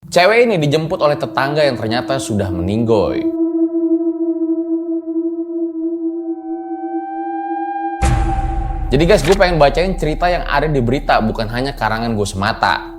Cewek ini dijemput oleh tetangga yang ternyata sudah meninggoy. Jadi guys, gue pengen bacain cerita yang ada di berita, bukan hanya karangan gue semata.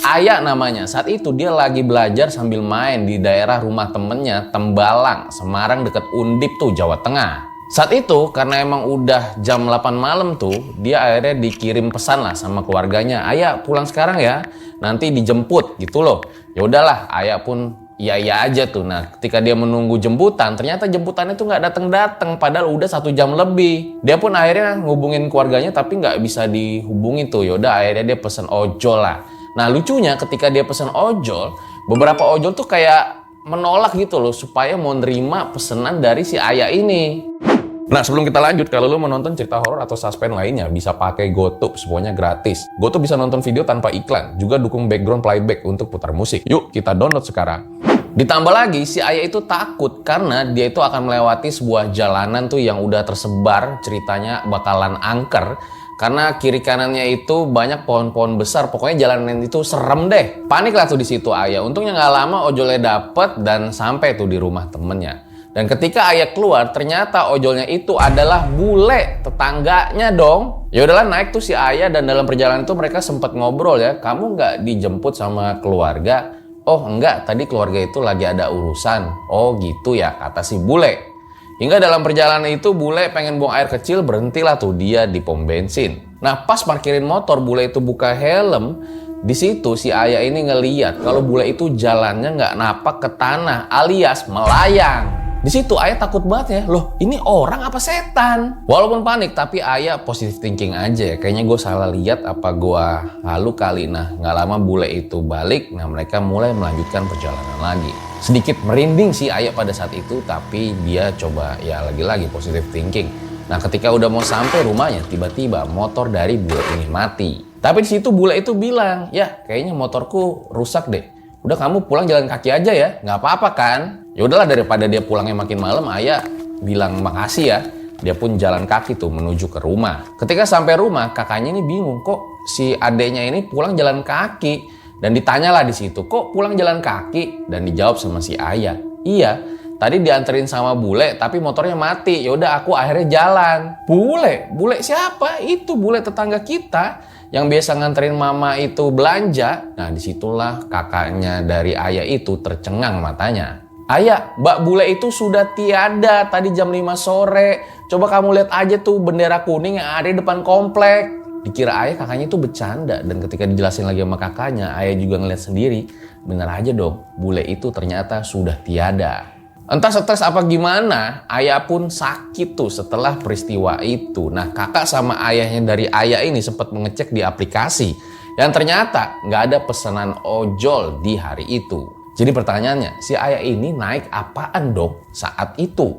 Ayah namanya, saat itu dia lagi belajar sambil main di daerah rumah temennya, Tembalang, Semarang deket Undip tuh, Jawa Tengah. Saat itu karena emang udah jam 8 malam tuh, dia akhirnya dikirim pesan lah sama keluarganya, "Ayah pulang sekarang ya, nanti dijemput," gitu loh. Ya udahlah, ayah pun iya aja tuh. Nah, ketika dia menunggu jemputan, ternyata jemputannya tuh nggak datang, padahal udah 1 jam lebih. Dia pun akhirnya ngubungin keluarganya tapi nggak bisa dihubungin tuh. Yaudah akhirnya dia pesen ojol lah. Nah, lucunya ketika dia pesen ojol, beberapa ojol tuh kayak menolak gitu loh supaya mau nerima pesanan dari si ayah ini. Nah, sebelum kita lanjut, kalau lo mau nonton cerita horor atau suspense lainnya, bisa pakai GoTube, semuanya gratis. GoTube bisa nonton video tanpa iklan, juga dukung background playback untuk putar musik. Yuk, kita download sekarang. Ditambah lagi, si ayah itu takut karena dia itu akan melewati sebuah jalanan tuh yang udah tersebar, ceritanya bakalan angker. Karena kiri kanannya itu banyak pohon-pohon besar, pokoknya jalanan itu serem deh. Panik lah tuh di situ ayah. Untungnya nggak lama ojolnya dapet dan sampai tuh di rumah temennya. Dan ketika ayah keluar, ternyata ojolnya itu adalah bule, tetangganya dong. Ya udahlah, naik tuh si ayah dan dalam perjalanan itu mereka sempat ngobrol ya. "Kamu nggak dijemput sama keluarga?" "Oh enggak, tadi keluarga itu lagi ada urusan." "Oh gitu ya," kata si bule. Hingga dalam perjalanan itu bule pengen buang air kecil, berhentilah tuh dia di pom bensin. Nah, pas parkirin motor, bule itu buka helm. Di situ si ayah ini ngeliat kalau bule itu jalannya nggak napak ke tanah, alias melayang. Di situ ayah takut banget ya, loh ini orang apa setan? Walaupun panik, tapi ayah positive thinking aja ya. Kayaknya gue salah lihat apa gue halu kali. Nah, nggak lama bule itu balik. Nah, mereka mulai melanjutkan perjalanan lagi. Sedikit merinding sih ayah pada saat itu, tapi dia coba ya lagi-lagi positive thinking. Nah, ketika udah mau sampai rumahnya, tiba-tiba motor dari bule ini mati. Tapi di situ bule itu bilang, "Ya kayaknya motorku rusak deh. Udah kamu pulang jalan kaki aja ya, nggak apa-apa kan?" Ya udahlah, daripada dia pulangnya makin malam, ayah bilang makasih ya. Dia pun jalan kaki tuh menuju ke rumah. Ketika sampai rumah, kakaknya ini bingung, kok si adeknya ini pulang jalan kaki. Dan ditanyalah di situ, "Kok pulang jalan kaki?" Dan dijawab sama si ayah, "Iya, tadi dianterin sama bule tapi motornya mati. Ya udah aku akhirnya jalan." Bule siapa? Itu bule tetangga kita yang biasa nganterin mama itu belanja. Nah, disitulah kakaknya dari ayah itu tercengang matanya. "Ayah, Mbak bule itu sudah tiada tadi jam 5 sore. Coba kamu lihat aja tuh bendera kuning yang ada di depan komplek." Dikira ayah kakaknya itu bercanda, dan ketika dijelasin lagi sama kakaknya, ayah juga ngeliat sendiri, bener aja dong, bule itu ternyata sudah tiada. Entah stres apa gimana, ayah pun sakit tuh setelah peristiwa itu. Nah, kakak sama ayahnya dari ayah ini sempat mengecek di aplikasi, yang ternyata nggak ada pesanan ojol di hari itu. Jadi pertanyaannya, si ayah ini naik apaan dong saat itu?